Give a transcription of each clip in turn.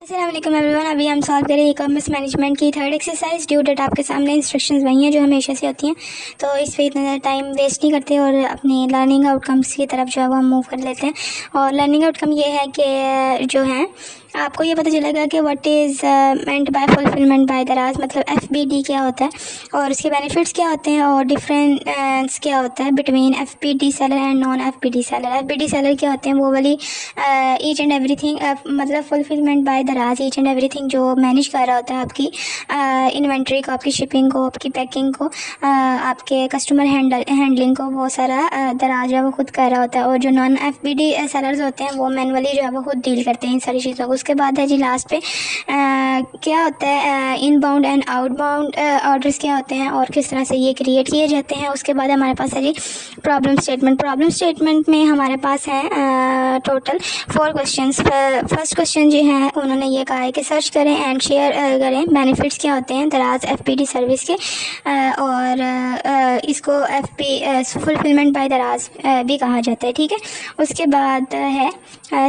अस्सलामुअलैकुम एवरीवन। अभी हम सॉल्व करें ई कॉमर्स मैनेजमेंट की थर्ड एक्सरसाइज। ड्यू डेट आपके सामने, इंस्ट्रक्शंस वही हैं जो हमेशा से होती हैं, तो इस पर इतना ज़्यादा टाइम वेस्ट नहीं करते और अपनी लर्निंग आउटकम्स की तरफ जो है वो हम मूव कर लेते हैं। और लर्निंग आउटकम ये है कि जो है आपको ये पता चलेगा कि what is meant by fulfilment bye दराज, मतलब FBD क्या होता है और उसके बेनिफिट्स क्या होते हैं और डिफरेंस क्या होता है between FBD seller and non FBD seller. FBD seller क्या होते हैं, वो वाली ईच एंड एवरीथिंग, मतलब फुलफिलमेंट बाय दराज ईच एंड एवरीथिंग जो मैनेज कर रहा होता है आपकी इन्वेंट्री को, आपकी शिपिंग को, आपकी पैकिंग को, आपके कस्टमर हैंडलिंग को, वो सारा दराज है वो खुद कर रहा होता है। और जो नॉन FBD सेलर्स होते हैं वो मैनुअली जो है वो खुद डील करते हैं इन सारी चीज़ों को। उसके बाद है जी लास्ट पे क्या होता है इनबाउंड एंड आउटबाउंड ऑर्डर्स क्या होते हैं और किस तरह से ये क्रिएट किए जाते हैं। उसके बाद हमारे पास है जी प्रॉब्लम स्टेटमेंट। प्रॉब्लम स्टेटमेंट में हमारे पास है टोटल 4 क्वेश्चंस। फर्स्ट क्वेश्चन जो है उन्होंने ये कहा है कि सर्च करें एंड शेयर करें बेनिफिट्स क्या होते हैं दराज FBD सर्विस के, और इसको फुलफिलमेंट बाय दराज भी कहा जाता है, ठीक है। उसके बाद है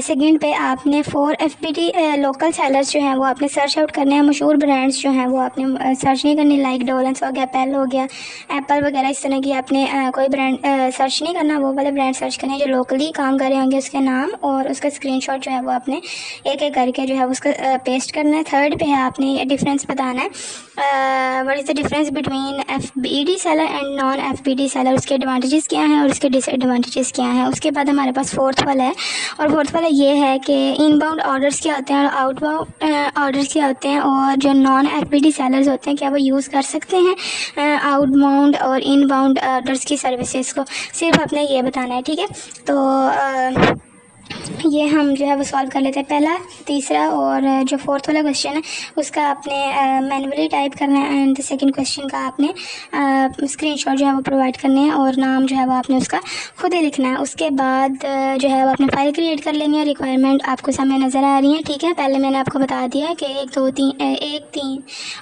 सेकंड पे आपने 4 FBD लोकल सेलर्स जो हैं वो आपने सर्च आउट करने हैं। मशहूर ब्रांड्स जो हैं वो आपने सर्च नहीं करनी, लाइक डोलेंस हो गया, पेल हो गया, एप्पल वगैरह, इस तरह की आपने कोई ब्रांड सर्च नहीं करना। वो वाले ब्रांड सर्च करने जो लोकली काम कर रहे होंगे, उसके नाम और उसका स्क्रीनशॉट जो है वो आपने एक एक करके जो है उसका पेस्ट करना है। थर्ड पे है आपने डिफरेंस बताना है, what is the difference between FBD seller and non FBD seller, उसके एडवांटेजेस क्या हैं और उसके डिसएडवांटेजेस क्या हैं। उसके बाद हमारे पास फोर्थ वाला है, और फोर्थ वाला ये है कि इनबाउंड ऑर्डर्स क्या होते हैं और आउटबाउंड ऑर्डर्स क्या होते हैं, और जो नॉन FBD सेलर्स होते हैं क्या वो यूज़ कर सकते हैं आउटबाउंड और इनबाउंड ऑर्डर्स की सर्विसेज को। सिर्फ आपने ये बताना है, ठीक है। तो ये हम जो है वो सॉल्व कर लेते हैं पहला, तीसरा और जो फोर्थ वाला क्वेश्चन है उसका आपने मैनुअली टाइप करना है एंड सेकंड क्वेश्चन का आपने स्क्रीनशॉट जो है वो प्रोवाइड करने हैं और नाम जो है वो आपने उसका खुद ही लिखना है। उसके बाद जो है वो आपने फाइल क्रिएट कर लेनी है। रिक्वायरमेंट आपको सामने नज़र आ रही है, ठीक है। पहले मैंने आपको बता दिया कि 1, 2, 3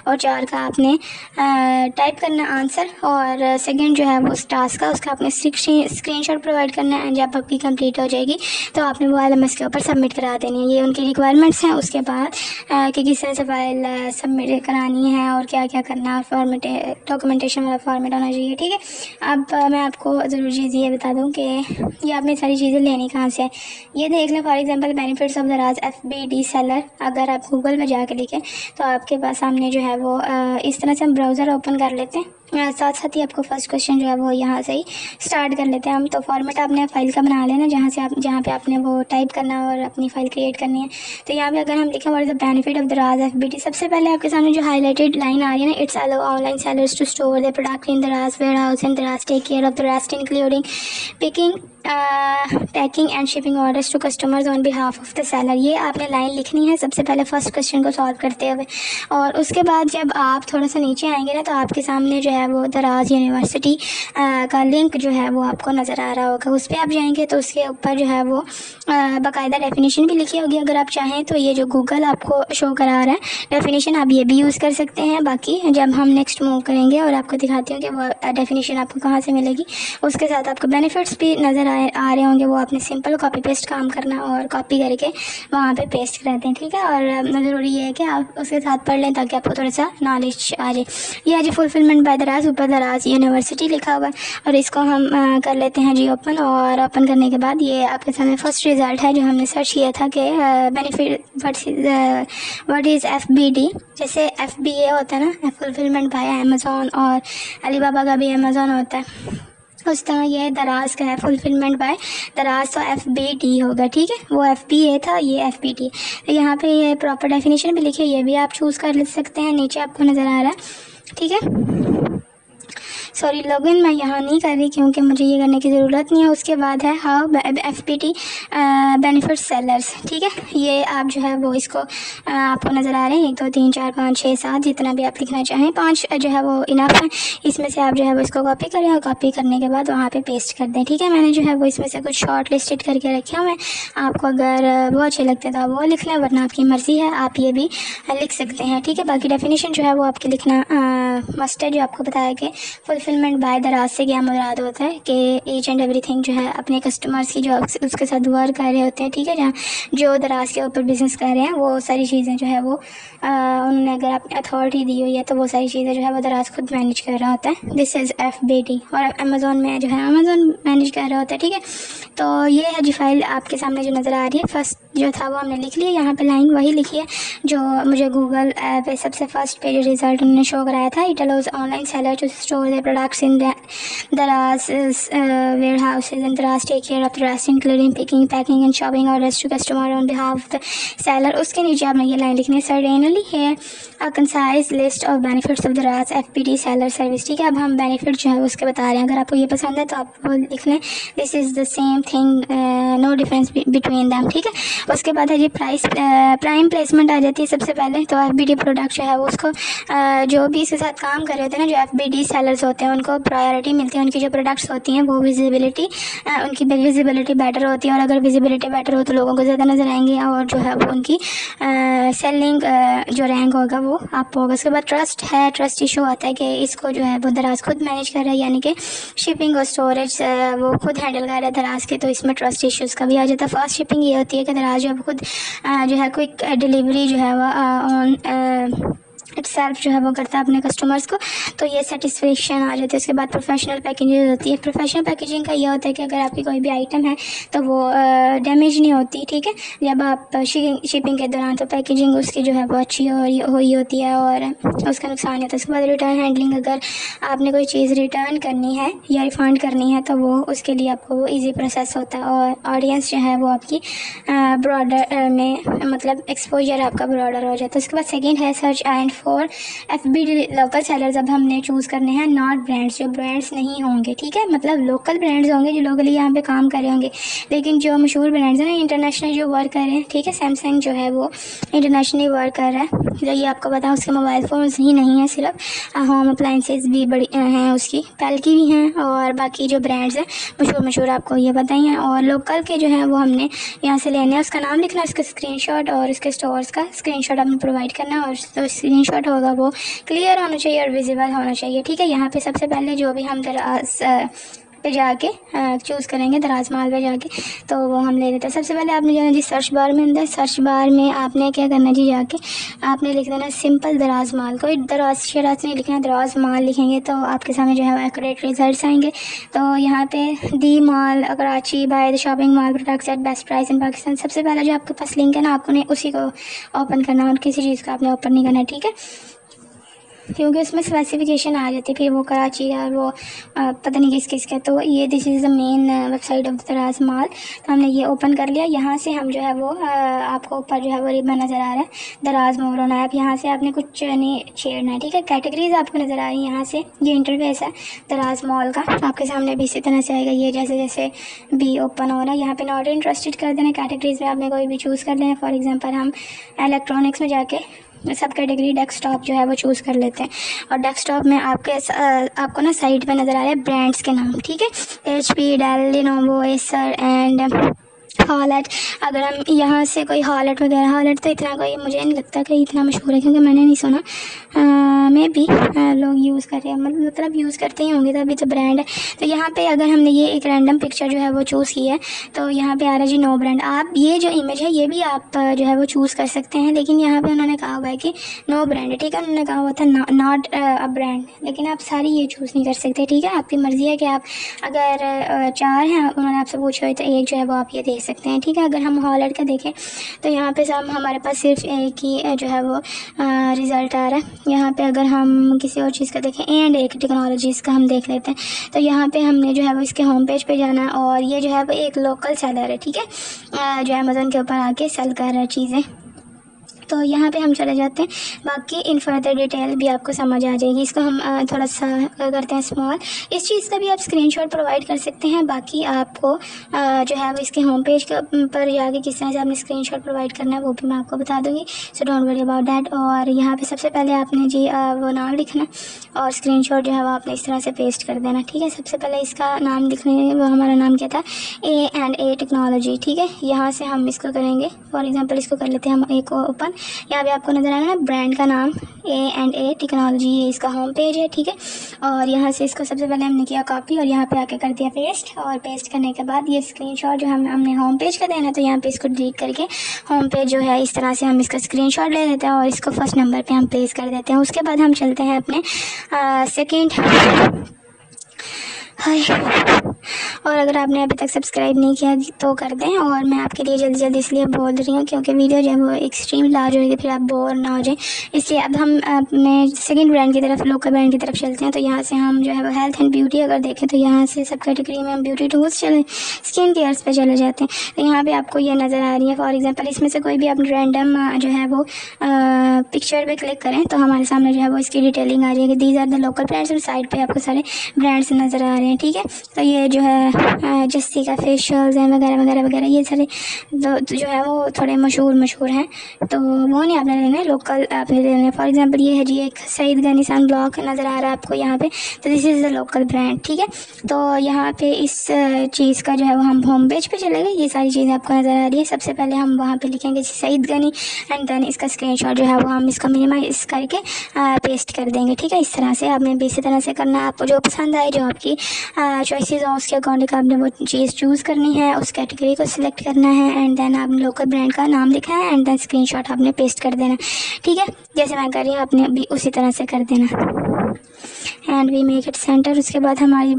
और 4 का आपने टाइप करना आंसर, और सेकेंड जो है वो उस टास्क का उसका आपने स्क्रीनशॉट प्रोवाइड करना है एंड जब आपकी कंप्लीट हो जाएगी तो आपने वो LMS के ऊपर सबमिट करा देनी है। ये उनकी रिक्वायरमेंट्स हैं। उसके बाद कि किस तरह से फाइल सबमिट करानी है और क्या क्या करना है, फॉर्मेट डॉक्यूमेंटेशन वाला फॉर्मेट होना चाहिए, ठीक है। अब मैं आपको ज़रूर चीज़ ये बता दूं कि ये आपने सारी चीज़ें लेनी कहाँ से है। ये देख लें for example benefits of Daraz FBD seller. अगर आप गूगल में जाके लिखें तो आपके पास सामने जो है वो इस तरह से हम ब्राउज़र ओपन कर लेते हैं। साथ साथ ही आपको फर्स्ट क्वेश्चन जो है वो यहाँ से ही स्टार्ट कर लेते हैं हम। तो फॉर्मेट आपने फाइल का बना लेना जहाँ पे आपने वो टाइप करना और अपनी फ़ाइल क्रिएट करनी है। तो यहाँ पे अगर हम लिखें what is the benefit of Daraz FBD, सबसे पहले आपके सामने जो हाईलाइटेड लाइन आ रही है ना, it's allow online sellers to store the product in Daraz warehouse in Daraz, take care of the rest including picking, packing and shipping orders to customers on behalf of the seller. ये आपने line लिखनी है सबसे पहले first question को solve करते हुए। और उसके बाद जब आप थोड़ा सा नीचे आएंगे ना तो आपके सामने जो है वो दराज यूनिवर्सिटी का लिंक जो है वो आपको नज़र आ रहा होगा। उस पर आप जाएंगे तो उसके ऊपर जो है वो बाकायदा डेफिनेशन भी लिखी होगी। अगर आप चाहें तो ये जो गूगल आपको शो करा रहा है डेफिनेशन, आप ये भी यूज़ कर सकते हैं। बाकी जब हम नेक्स्ट मूव करेंगे और आपको दिखाती हूँ कि वो डेफिनेशन आपको कहाँ से मिलेगी, उसके साथ आपको बेनिफिट्स भी नज़र आ रहे होंगे। वो आपने सिंपल कॉपी पेस्ट काम करना और कॉपी करके वहाँ पे पेस्ट कर दें, ठीक है। और ज़रूरी ये है कि आप उसके साथ पढ़ लें ताकि आपको थोड़ा सा नॉलेज आ जाए। ये है जी फुलफिलमेंट बाय दराज, ऊपर दराज यूनिवर्सिटी लिखा हुआ है और इसको हम कर लेते हैं जी ओपन। और ओपन करने के बाद ये आपके सामने फर्स्ट रिज़ल्ट है जो हमने सर्च किया था कि बेनिफिट व्हाट इज़ FBD। जैसे FBA होता है ना, फुलफिलमेंट बाय अमेज़ॉन, और अलीबाबा का भी अमेज़ॉन होता है, उस तरह ये दराज का है फुलफिलमेंट बाय दराज, तो FBD होगा, ठीक है। वो FBA था, ये FBD। तो यहाँ पे ये प्रॉपर डेफिनेशन भी लिखी है, ये भी आप चूज़ कर ले सकते हैं, नीचे आपको नज़र आ रहा है, ठीक है। सॉरी, लॉगिन मैं यहाँ नहीं कर रही क्योंकि मुझे ये करने की ज़रूरत नहीं है। उसके बाद है हाउ FBD बेनिफिट सेलर्स, ठीक है। ये आप जो है वो इसको आपको नज़र आ रहे हैं 1, 2, 3, 4, 5, 6, 7, जितना भी आप लिखना चाहें, 5 जो है वो इनफ है। इसमें से आप जो है वो इसको कॉपी करें और कॉपी करने के बाद वहाँ पे पेस्ट कर दें, ठीक है। मैंने जो है वो इसमें से कुछ शॉर्ट लिस्टेड करके रखे हुए हैं, आपको अगर वो अच्छे लगते हैं तो आप वो लिख लें, वरना आपकी मर्ज़ी है, आप ये भी लिख सकते हैं, ठीक है। बाकी डेफिनेशन जो है वो आपके लिखना मस्ट है, जो आपको बताया कि फुलफिलमेंट बाय दराज से क्या मुराद होता है कि ईच एंड एवरीथिंग जो है अपने कस्टमर्स की जो उसके साथ वर्क कर रहे होते हैं, ठीक है, जहाँ जो दराज के ऊपर बिज़नेस कर रहे हैं वो सारी चीज़ें जो है वो उन्होंने अगर अपनी अथॉरिटी दी हुई है तो वो सारी चीज़ें जो है वो दराज खुद मैनेज कर रहा होता है। This is FBD। और अमेज़ोन में जो है अमेज़ोन मैनेज कर रहा होता है, ठीक है। तो ये है जी फाइल आपके सामने जो नज़र आ रही है। फर्स्ट जो था वो हमने लिख लिया, यहाँ पे लाइन वही लिखी है जो मुझे गूगल पे सबसे फर्स्ट पे जो रिज़ल्ट उन्होंने शो कराया था। It allows online seller to store their products in Daraz warehouses and Daraz take care of the rest including picking, packing and shopping orders to customer on behalf of the seller. उसके नीचे आपने ये line लिखनी है, certainly है a concise list of benefits of Daraz FBD seller service, ठीक है। अब हम बेनिफिट जो है उसके बता रहे हैं, अगर आपको ये पसंद है तो आप वो लिख लें, this is the same thing, no difference between them, ठीक है। उसके बाद है जी प्राइम प्लेसमेंट आ जाती है सबसे पहले। तो FBD प्रोडक्ट जो है वो उसको जो भी इसके साथ काम कर रहे होते हैं ना, जो FBD सेलर्स होते हैं उनको प्रायोरिटी मिलती है। उनकी जो प्रोडक्ट्स होती हैं वो विजिबिलिटी, उनकी विजिबिलिटी बेटर होती है, और अगर विजिबिलिटी बेटर हो तो लोगों को ज़्यादा नज़र आएंगे, और जो है वो उनकी सेलिंग जो रैंक होगा वो आप होगा। उसके बाद ट्रस्ट है, ट्रस्ट इशू आता है कि इसको जो है वो दराज खुद मैनेज कर रहा है, यानी कि शिपिंग और स्टोरेज वो खुद हैंडल कर रहा है दराज के, तो इसमें ट्रस्ट इश्यूज़ का भी आ जाता है। फास्ट शिपिंग ये होती है कि दराज जो है खुद जो है क्विक डिलीवरी जो है वो ऑन इटसेल्फ जो है वो करता है अपने कस्टमर्स को, तो ये सेटिस्फेक्शन आ जाती है। उसके बाद प्रोफेशनल पैकेजिंग होती है। प्रोफेशनल पैकेजिंग का ये होता है कि अगर आपकी कोई भी आइटम है तो वो डैमेज नहीं होती, ठीक है, जब आप शिपिंग के दौरान, तो पैकेजिंग उसकी जो है वो अच्छी हुई होती है और उसका नुकसान नहीं होता। उसके बाद रिटर्न हैंडलिंग, अगर आपने कोई चीज़ रिटर्न करनी है या रिफ़ंड करनी है तो वो उसके लिए आपको वो ईजी प्रोसेस होता है, और ऑडियंस जो है वो आपकी ब्रॉडर में, मतलब एक्सपोजर आपका ब्रॉडर हो जाता है। उसके बाद सेकेंड है search and for FBD local sellers. अब हमने चूज़ करने हैं नॉट ब्रांड्स, जो ब्रांड्स नहीं होंगे, ठीक है, मतलब लोकल ब्रांड्स होंगे जो लोकली यहाँ पे काम कर रहे होंगे, लेकिन जो मशहूर ब्रांड्स हैं ना, इंटरनेशनल जो वर्क कर रहे हैं, ठीक है। सैमसंग जो है वो इंटरनेशनली वर्क कर रहा है, जो ये आपको बताऊँ उसके मोबाइल फ़ोन्स ही नहीं है, सिर्फ होम अप्लाइंसेस भी बड़ी हैं उसकी, पेल की भी हैं, और बाकी जो ब्रांड्स हैं मशहूर आपको ये बताई हैं। और लोकल के जो है वो हमने यहाँ से लेने हैं, उसका नाम लिखना है, उसका स्क्रीनशॉट और उसके स्टोर्स का स्क्रीनशॉट आपने प्रोवाइड करना है, और तो स्क्रीनशॉट होगा वो क्लियर होना चाहिए और विजिबल होना चाहिए, ठीक है। यहाँ पे सबसे पहले जो भी हम दराज पे जाके चूज़ करेंगे, दराज माल पे जाके, तो वो हम ले लेते हैं। सबसे पहले आपने जो है जी सर्च बार में, अंदर सर्च बार में आपने क्या करना जी, जाके आपने लिख देना सिंपल दराज माल, कोई दराज शराज नहीं लिखना, दराज माल लिखेंगे तो आपके सामने जो है एक्यूरेट रिजल्ट्स आएंगे। तो यहाँ पे the mall Karachi buy the shopping mall products at best price in Pakistan, सबसे पहले जो आपके पास लिंक है ना, आपको नहीं उसी को ओपन करना और किसी चीज़ को आपने ओपन नहीं करना, ठीक है, क्योंकि उसमें स्पेसिफिकेशन आ जाती है फिर वो कराची का और वो पता नहीं किस किस का। तो ये this is the main website of दराज माल। तो हमने ये ओपन कर लिया। यहाँ से हम जो है वो आपको ऊपर जो है वो रिबन नज़र आ रहा है दराज मोर ऑन ऐप, यहाँ से आपने कुछ नहीं छेड़ना है, ठीक है। कैटेगरीज आपको नज़र आ रही है, यहाँ से ये इंटरफेस है दराज मॉल का, आपके सामने भी इसी तरह से आएगा, ये जैसे जैसे भी ओपन हो रहा है। यहाँ पे नॉट इंटरेस्टेड कर देना, कैटेगरीज में आपने कोई भी चूज़ कर लेना। फॉर एग्जांपल हम इलेक्ट्रॉनिक्स में जाके सब कैटेगरी डेस्कटॉप जो है वो चूज़ कर लेते हैं, और डेस्कटॉप में आपको ना साइड पे नज़र आ रहे हैं ब्रांड्स के नाम, ठीक है, HP, Dell, Lenovo, Acer and Hewlett. अगर हम यहाँ से कोई हॉलेट वगैरह, हॉलेट तो इतना कोई मुझे नहीं लगता कि इतना मशहूर है, क्योंकि मैंने नहीं सुना, मे बी लोग यूज़ कर रहे हैं, मतलब यूज़ करते ही होंगे, तभी तो ब्रांड है। तो यहाँ पे अगर हमने ये एक रैंडम पिक्चर जो है वो चूज़ की है, तो यहाँ पे आ रहा है जी नो ब्रांड। आप ये जो इमेज है ये भी आप जो है वो चूज़ कर सकते हैं, लेकिन यहाँ पे उन्होंने कहा हुआ है कि नो ब्रांड, ठीक है, उन्होंने कहा हुआ था नॉट अ ब्रांड, लेकिन आप सारी ये चूज़ नहीं कर सकते, ठीक है, आपकी मर्ज़ी है कि आप अगर 4 हैं उन्होंने आपसे पूछा हो तो एक जो है वो आप ये देख सकते हैं, ठीक है। अगर हम हॉलेट का देखें तो यहाँ पे सब हमारे पास सिर्फ एक ही जो है वो रिज़ल्ट आ रहा है। यहाँ पे अगर हम किसी और चीज़ का देखें, एंड एक टेक्नोलॉजीज़ का हम देख लेते हैं, तो यहाँ पे हमने जो है वो इसके होम पेज पे जाना है, और ये जो है वो एक लोकल सेलर है, ठीक है, जो अमेज़न के ऊपर आके सेल कर रहा है चीज़ें। तो यहाँ पे हम चले जाते हैं, बाकी इन फर्दर डिटेल भी आपको समझ आ जाएगी। इसको हम थोड़ा सा करते हैं स्मॉल, इस चीज़ का भी आप स्क्रीनशॉट प्रोवाइड कर सकते हैं। बाकी आपको जो है वो इसके होम पेज पर जाके किस तरह से आपने स्क्रीनशॉट प्रोवाइड करना है वो भी मैं आपको बता दूँगी, so don't worry about that. और यहाँ पे सबसे पहले आपने जी वो नाम लिखना और स्क्रीनशॉट जो है वो आपने इस तरह से पेस्ट कर देना, ठीक है। सबसे पहले इसका नाम लिखने, वो हमारा नाम क्या था, A&A टेक्नोलॉजी, ठीक है। यहाँ से हम इसको करेंगे, फॉर एग्ज़ाम्पल इसको कर लेते हैं हम एक ओपन, यहाँ पे आपको नज़र आ रहा है ब्रांड का नाम A&A टेक्नोलॉजी, ये इसका होम पेज है, ठीक है। और यहाँ से इसको सबसे पहले हमने किया कॉपी और यहाँ पे आके कर दिया पेस्ट, और पेस्ट करने के बाद ये स्क्रीनशॉट जो हमने होम पेज का देना है, तो यहाँ पे इसको डिलीट करके होम पेज जो है इस तरह से हम इसका स्क्रीनशॉट ले लेते हैं और इसको फर्स्ट नंबर पे हम प्लेस कर देते हैं। उसके बाद हम चलते हैं अपने सेकेंड हाय। और अगर आपने अभी तक सब्सक्राइब नहीं किया तो कर दें, और मैं आपके लिए जल्दी जल्दी इसलिए बोल रही हूँ क्योंकि वीडियो जो है वो एक्सट्रीम लार्ज होगी, फिर आप बोर ना हो जाए, इसलिए अब हम अपने सेकंड ब्रांड की तरफ, लोकल ब्रांड की तरफ चलते हैं। तो यहाँ से हम जो है वो हेल्थ एंड ब्यूटी अगर देखें तो यहाँ से सब कैटेगरी में हम ब्यूटी टूल्स चले, स्किन केयर्स पे चले जाते हैं। तो यहाँ पे आपको ये नज़र आ रही है, फॉर एग्जांपल इसमें से कोई भी आप रैंडम जो है वो पिक्चर पे क्लिक करें तो हमारे सामने जो है वो इसकी डिटेलिंग आ रही है कि these are the local brands, और साइड पे आपको सारे ब्रांड्स नज़र आ रहे हैं, ठीक है। तो ये जो है जस्सी का फेशियल्स हैं वगैरह वगैरह वगैरह, ये सारे जो है वो थोड़े मशहूर हैं, तो वो नहीं आपने लेने, लोकल आपने लेने। फॉर एग्जांपल ये है जी एक सईद गनी सन ब्लॉक नज़र आ रहा है आपको यहाँ पे, तो this is the local brand, ठीक है। तो यहाँ पे इस चीज़ का जो है वो हम होम पेज पे चले गए, ये सारी चीज़ें आपको नज़र आ रही है। सबसे पहले हम वहाँ पे लिखेंगे सईद गनी, एंड देन इसका स्क्रीनशॉट जो है वो हम इसका मिनिमाइज करके पेस्ट कर देंगे, ठीक है। इस तरह से आपने भी इसी तरह से करना है, आपको जो पसंद आए, जो आपकी चॉइसेस हो उसके अकॉर्डिंग आपने वो चीज़ चूज़ करनी है, उस कैटेगरी को सिलेक्ट करना है, एंड देन आपने लोकल ब्रांड का नाम लिखना है, एंड देन स्क्रीनशॉट आपने पेस्ट कर देना, ठीक है। जैसे मैं कर रही हूँ आपने भी उसी तरह से कर देना, and we make it centre. उसके बाद हमारी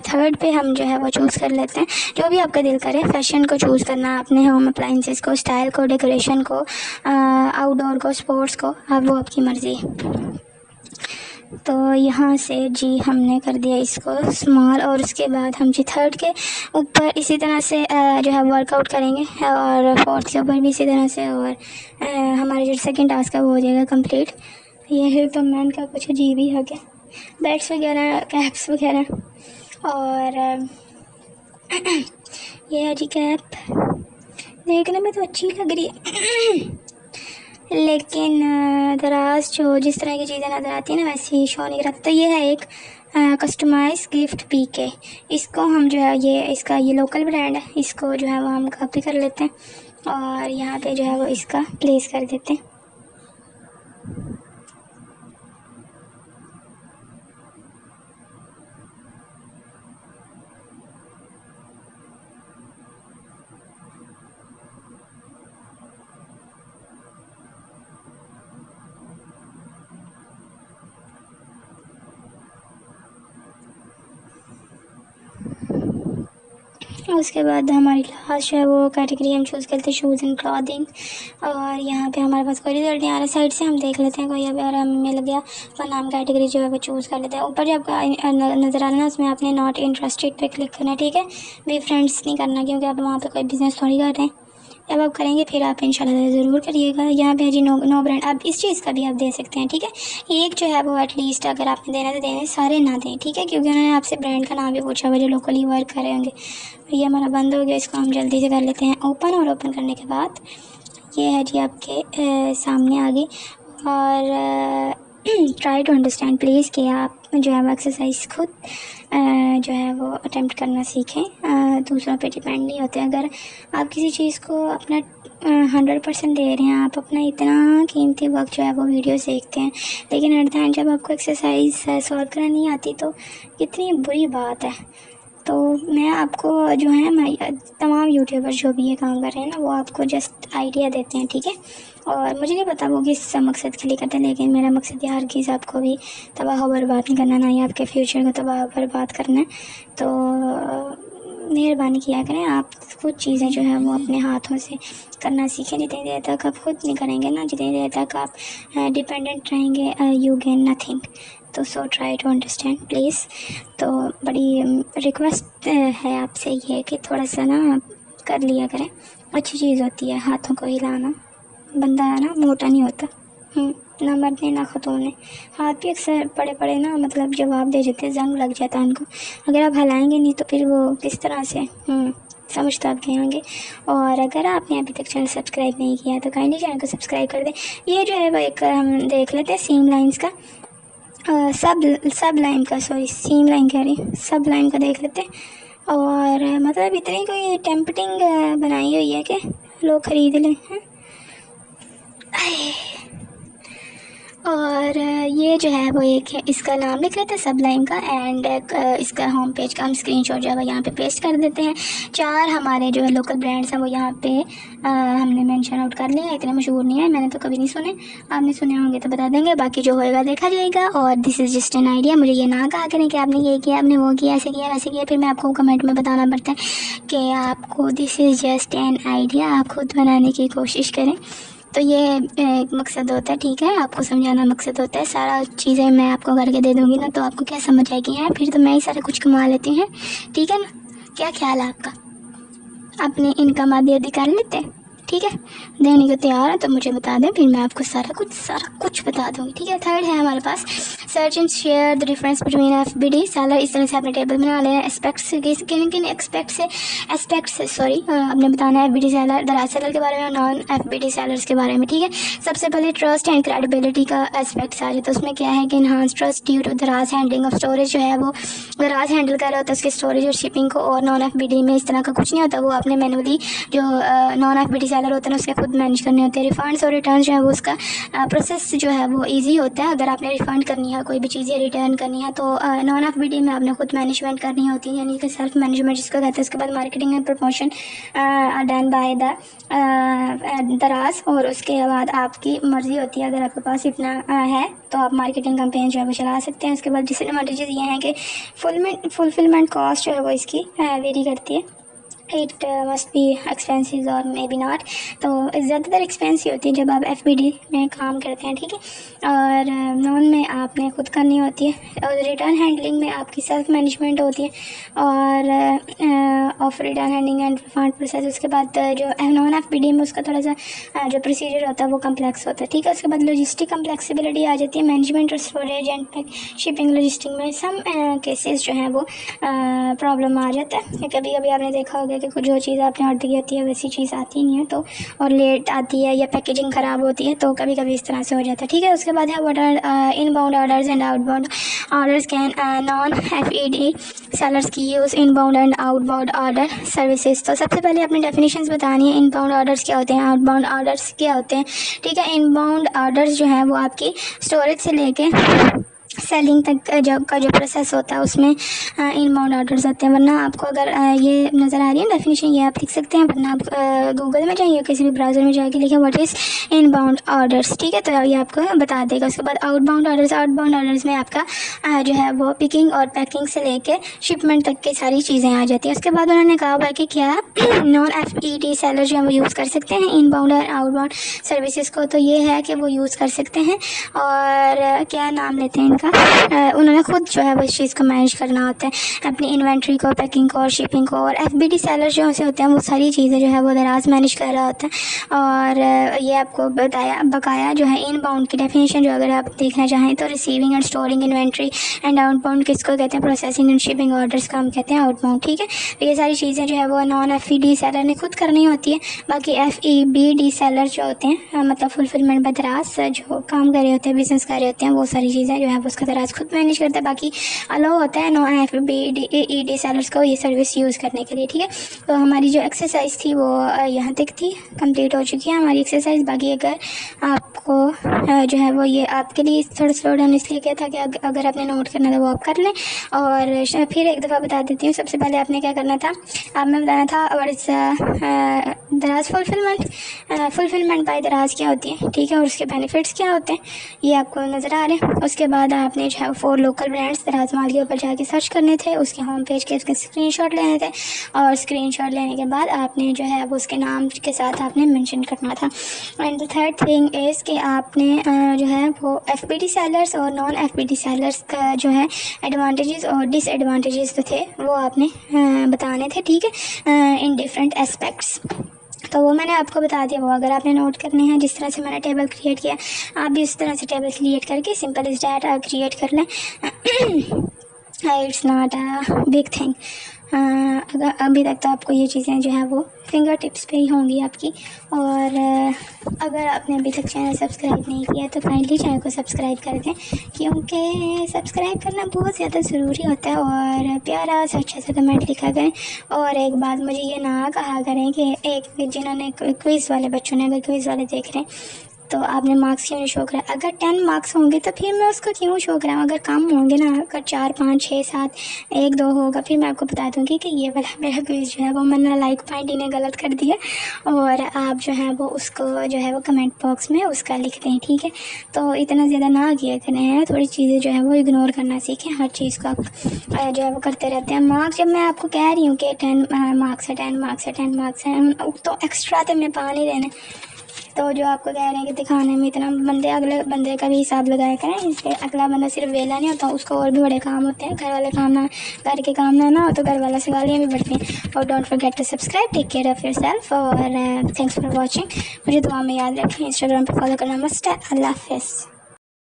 थर्ड पे हम जो है वो चूज़ कर लेते हैं, जो भी आपका दिल करे। फैशन को चूज़ करना आपने, होम अप्लाइंसेस को, स्टाइल को, डेकोरेशन को, आउटडोर को, स्पोर्ट्स को, अब वो आपकी मर्ज़ी। तो यहाँ से जी हमने कर दिया इसको स्मॉल, और उसके बाद हम जी थर्ड के ऊपर इसी तरह से जो है वर्कआउट करेंगे, और फोर्थ के ऊपर भी इसी तरह से, और हमारा जो सेकंड टास्क है वो हो जाएगा कंप्लीट। ये है तो मैन का कुछ अजीब ही है, क्या बैट्स वगैरह, कैप्स वगैरह, और ये है जी कैप, देखने में तो अच्छी लग रही है लेकिन दराज जो जिस तरह की चीज़ें नज़र आती है ना वैसे ही शो नहीं करता। तो ये है एक कस्टमाइज गिफ्ट पीके, इसको हम जो है ये लोकल ब्रांड है, इसको जो है वो हम कॉपी कर लेते हैं और यहाँ पे जो है वो इसका प्लेस कर देते हैं। उसके बाद हमारी लास्ट जो है वो कैटेगरी हम चूज़ करते हैं शूज़ एंड क्लॉथिंग, और यहाँ पे हमारे पास कोई रिजल्ट नहीं आ रहा। साइड से हम देख लेते हैं कोई अगर हमें मिल गया तो नाम कैटेगरी जो है वो चूज़ कर लेते हैं। ऊपर जो आपका नज़र आ रहा है ना उसमें आपने नॉट इंटरेस्टेड पे क्लिक करना है, ठीक है। भी फ्रेंड्स नहीं करना क्योंकि आप वहाँ पर कोई बिज़नेस थोड़ी कर रहे हैं। जब आप करेंगे फिर आप इंशाल्लाह ज़रूर करिएगा। यहाँ पे जी नो ब्रांड, आप इस चीज़ का भी आप दे सकते हैं, ठीक है। एक जो है वो एटलीस्ट अगर आपने देना तो देने, सारे ना दें, ठीक है, क्योंकि उन्होंने आपसे ब्रांड का नाम भी पूछा हुआ जो लोकली वर्क कर रहे होंगे। ये हमारा बंद हो गया, इसको हम जल्दी से कर लेते हैं ओपन, और ओपन करने के बाद ये है जी आपके सामने आ गई। और ट्राई टू अंडरस्टैंड प्लीज़ कि आप जो है वो एक्सरसाइज खुद जो है वो अटेम्प्ट करना सीखें, दूसरों पे डिपेंड नहीं होते। अगर आप किसी चीज़ को अपना 100% दे रहे हैं, आप अपना इतना कीमती वक्त जो है वो वीडियो देखते हैं, लेकिन एट द एंड जब आपको एक्सरसाइज सॉल्व करना नहीं आती तो कितनी बुरी बात है। तो मैं आपको जो है मैं तमाम यूट्यूबर जो भी ये काम कर रहे हैं ना वो आपको जस्ट आइडिया देते हैं, ठीक है। और मुझे नहीं पता वो किस मकसद के लिए करते हैं, लेकिन मेरा मकसद यार किस आपको भी तबाह बर्बाद नहीं करना, ना ही आपके फ्यूचर को तबाह बर्बाद करना है। तो मेहरबानी किया करें, आप कुछ चीज़ें जो है वो अपने हाथों से करना सीखें। जितनी देर तक आप खुद नहीं करेंगे ना, जितनी देर तक आप डिपेंडेंट रहेंगे, यू गेन नथिंग। तो so try to understand please. तो बड़ी रिक्वेस्ट है आपसे ये कि थोड़ा सा ना कर लिया करें, अच्छी चीज़ होती है हाथों को हिलाना। बंदा है ना मोटा नहीं होता, ना मर्द ने ना ख़तून ने, हाथ भी अक्सर पड़े पड़े ना मतलब जवाब दे जाते हैं, जंग लग जाता है उनको। अगर आप हिलाएंगे नहीं तो फिर वो किस तरह से समझ तो आप गए होंगे। और अगर आपने अभी तक चैनल सब्सक्राइब नहीं किया तो काइंडली चैनल को सब्सक्राइब कर दें। ये जो है वो एक हम देख लेते हैं सीम लाइन्स का, सब लाइन का, सॉरी सीम लाइन कह रही, सब लाइन का देख लेते हैं। और मतलब इतनी कोई टेम्पटिंग बनाई हुई है कि लोग ख़रीद लें। और ये जो है वो एक है, इसका नाम लिख लेते हैं सबलाइन का, एंड इसका होम पेज का हम स्क्रीनशॉट जो है वो यहाँ पे पेस्ट कर देते हैं। 4 हमारे जो है लोकल ब्रांड्स हैं वो यहाँ पे हमने मेंशन आउट कर लिए हैं। इतने मशहूर नहीं है, मैंने तो कभी नहीं सुने, आपने सुने होंगे तो बता देंगे, बाकी जो होएगा देखा जाएगा। और this is just an idea, मुझे ये ना कहा करें कि आपने ये किया, आपने वो किया, ऐसे किया वैसे किया, फिर मैं आपको कमेंट में बताना पड़ता है कि आपको this is just an idea, आप खुद बनाने की कोशिश करें। तो ये एक मकसद होता है, ठीक है, आपको समझाना मकसद होता है। सारा चीज़ें मैं आपको करके दे दूँगी ना तो आपको क्या समझ आएगी है, फिर तो मैं ही सारा कुछ कमा लेती हूँ, ठीक है ना। क्या ख्याल है आपका, अपनी इनकम आदि कर लेते हैं, ठीक है, देने को तैयार है तो मुझे बता दें, फिर मैं आपको सारा कुछ बता दूँगी, ठीक है। थर्ड है हमारे पास search and share the difference between FBD seller. इस तरह से आपने टेबल बना लेना है, एस्पेक्ट्स किन एस्पेक्ट्स से सॉरी आपने बताना है FBD सेलर, दराज सेलर के बारे में और नॉन FBD सेलर्स के बारे में, ठीक है। सबसे पहले ट्रस्ट एंड क्रेडिबिलिटी का एस्पेक्ट्स आ जाए, तो उसमें क्या है कि इन्हांस ट्रस्ट ड्यू टू दराज हैंडलिंग ऑफ स्टोरेज, जो है वो दराज हैंडल कर रहा होता है उसके स्टोरेज और शिपिंग को, और नॉन FBD में इस तरह का कुछ नहीं होता, वो आपने मैनुअली जो नॉन FBD सेलर होता है उसके खुद मैनेज करने होते हैं। रिफंड्स और रिटर्न जो है वो उसका प्रोसेस जो है वो ईजी होता है। अगर आपने रिफ़ंड करनी है कोई भी चीज़ें रिटर्न करनी है तो नॉन FBD में आपने खुद मैनेजमेंट करनी होती है, यानी कि सेल्फ मैनेजमेंट जिसको कहते हैं। उसके बाद marketing and promotion done by the दराज, और उसके बाद आपकी मर्ज़ी होती है, अगर आपके पास इतना है तो आप मार्केटिंग कैंपेन जो है वो चला सकते हैं। उसके बाद डिसएडवांटेजेस ये हैं कि फुलफिलमेंट कॉस्ट जो है वो इसकी वेरी करती है, इट मस्ट बी एक्सपेंसिव और मे बी नॉट, तो ज़्यादातर एक्सपेंसिव होती है जब आप FBD में काम करते हैं, ठीक है। और नॉन में आपने खुद करनी होती है, और रिटर्न हैंडलिंग में आपकी सेल्फ मैनेजमेंट होती है, और of return handling and refund process. उसके बाद जो नॉन FBD में उसका थोड़ा सा जो प्रोसीजर होता है वो कम्प्लेक्स होता है, ठीक है। उसके बाद लॉजिस्टिक कम्प्लेक्सिबिलिटी आ जाती है, मैनेजमेंट और स्टोरेज एंड शिपिंग लॉजिस्टिक में सम केसेस जो हैं वो प्रॉब्लम आ जाता है। कभी कभी आपने देखा होगा कि कुछ जो चीज़ आपने ऑर्डर की होती है वैसी चीज़ आती नहीं है, तो और लेट आती है या पैकेजिंग ख़राब होती है, तो कभी कभी इस तरह से हो जाता है, ठीक है। उसके बाद है what are inbound orders and outbound orders can non FBD sellers की use inbound and outbound order services. तो सबसे पहले अपनी डेफिनेशंस बतानी है, इनबाउंड ऑर्डर्स क्या होते हैं, आउटबाउंड ऑर्डर्स क्या होते हैं, ठीक है। इनबाउंड ऑर्डर्स जो है वो आपकी स्टोरेज से लेके सेलिंग तक का जो प्रोसेस होता है उसमें इनबाउंड ऑर्डर्स होते हैं। वरना आपको अगर ये नज़र आ रही है डेफिनेशन, ये आप लिख सकते हैं, वरना आप गूगल में जाइए, किसी भी ब्राउज़र में जाके लिखें व्हाट इज़ इनबाउंड ऑर्डर्स, ठीक है, तो ये आपको बता देगा। उसके बाद आउटबाउंड ऑर्डर्स में आपका जो है वो पिकिंग और पैकिंग से लेके शिपमेंट तक की सारी चीज़ें आ जाती हैं। उसके बाद उन्होंने कहा हुआ है कि क्या नॉन FBD सेलर जो है वो यूज़ कर सकते हैं इनबाउंड और आउटबाउंड सर्विसेज को, तो ये है कि वो यूज़ कर सकते हैं। और क्या नाम लेते हैं इनका, उन्होंने खुद जो है वो इस चीज़ को मैनेज करना होता है, अपनी इन्वेंट्री को, पैकिंग को और शिपिंग को। और FBD सेलर जो से होते हैं वो सारी चीज़ें जो है वो दराज मैनेज कर रहा होता है। और ये आपको बकाया जो है इनबाउंड की डेफिनेशन जो अगर आप देखना चाहें तो receiving end storing inventory, and outbound किसको कहते हैं, प्रोसेसिंग एंड शिपिंग ऑर्डर्स का हम कहते हैं आउटबाउंड, ठीक है। तो ये सारी चीज़ें जो है वो नॉन FBD सेलर ने खुद करनी होती है। बाकी FBD सेलर जो होते हैं मतलब फुलफिलमेंट बाय दराज जो काम कर रहे होते हैं, बिजनेस कर रहे होते हैं, वो सारी चीज़ें जो है वो उसका दराज खुद मैनेज करता है। बाकी अलाउ होता है नॉन FBD सेलर्स को ये सर्विस यूज़ करने के लिए, ठीक है। तो हमारी जो एक्सरसाइज थी वो यहाँ तक थी, कंप्लीट हो चुकी है हमारी एक्सरसाइज। बाकी अगर आपको जो है वो ये आपके लिए थोड़ा स्लो डाउन इसलिए किया था कि अगर आपने नोट करना था वो आप कर लें। और फिर एक दफ़ा बता देती हूँ, सबसे पहले आपने क्या करना था, आपने बताना था व्हाट इज़ दराज फुलफिलमेंट बाय दराज क्या होती है, ठीक है, और उसके बेनिफिट्स क्या होते हैं ये आपको नज़र आ रहे हैं। उसके बाद आपने जो है 4 लोकल ब्रांड्स दराज माल के ऊपर जाके सर्च करने थे, उसके होम पेज के उसके स्क्रीनशॉट लेने थे, और स्क्रीनशॉट लेने के बाद आपने जो है वो उसके नाम के साथ आपने मेंशन करना था। And the third thing is कि आपने जो है वो FBD सेलर्स और नॉन FBD सेलर्स का जो है एडवांटेजेस और डिसएडवांटेजेस तो थे वो आपने बताने थे, ठीक है, इन डिफरेंट एस्पेक्ट्स। तो वो मैंने आपको बता दिया, वो अगर आपने नोट करने हैं जिस तरह से मैंने टेबल क्रिएट किया आप भी उस तरह से टेबल क्रिएट करके सिंपल इस डाटा क्रिएट कर लें। It's not a big thing. अगर अभी तक तो आपको ये चीज़ें जो है वो फिंगर टिप्स पे ही होंगी आपकी। और अगर आपने अभी तक चैनल सब्सक्राइब नहीं किया तो काइंडली चैनल को सब्सक्राइब कर दें, क्योंकि सब्सक्राइब करना बहुत ज़्यादा ज़रूरी होता है। और प्यारा सा अच्छा सा कमेंट लिखा करें। और एक बात मुझे ये ना कहा करें कि एक जिन्होंने क्विज़ वाले बच्चों ने, अगर क्विज़ वाले देख रहे हैं तो आपने मार्क्स क्यों नहीं शो करा? अगर 10 मार्क्स होंगे तो फिर मैं उसको क्यों शो कराऊँ? अगर कम होंगे ना, अगर 4 5 6 7 1 2 होगा, फिर मैं आपको बता दूँगी कि ये वाला मेरा क्विज़ जो है वो मैंने लाइक पॉइंट इन्हें गलत कर दिया, और आप जो है वो उसको जो है वो कमेंट बॉक्स में उसका लिख दें, ठीक है। तो इतना ज़्यादा ना किया करें, थोड़ी चीज़ें जो है वो इग्नोर करना सीखें। हर चीज़ को आप जो है वो करते रहते हैं। मार्क्स जब मैं आपको कह रही हूँ कि 10 मार्क्स है, 10 मार्क्स है, 10 मार्क्स है, तो एक्स्ट्रा तो मैं पा नहीं देने। तो जो आपको कह रहे हैं कि दिखाने में इतना, बंदे अगले बंदे का भी हिसाब लगाया करें, इसलिए अगला बंदा सिर्फ वेला नहीं होता, उसको और भी बड़े काम होते हैं। घर वाले काम ना, घर के काम ना हो तो घर वालों से गालियाँ भी बढ़ती हैं। और don't forget to subscribe, take care of yourself, और थैंक्स फॉर वॉचिंग। मुझे दुआ में याद रखें, इंस्टाग्राम पे फॉलो करना मस्ट है। अल्लाह हाफ़िज़।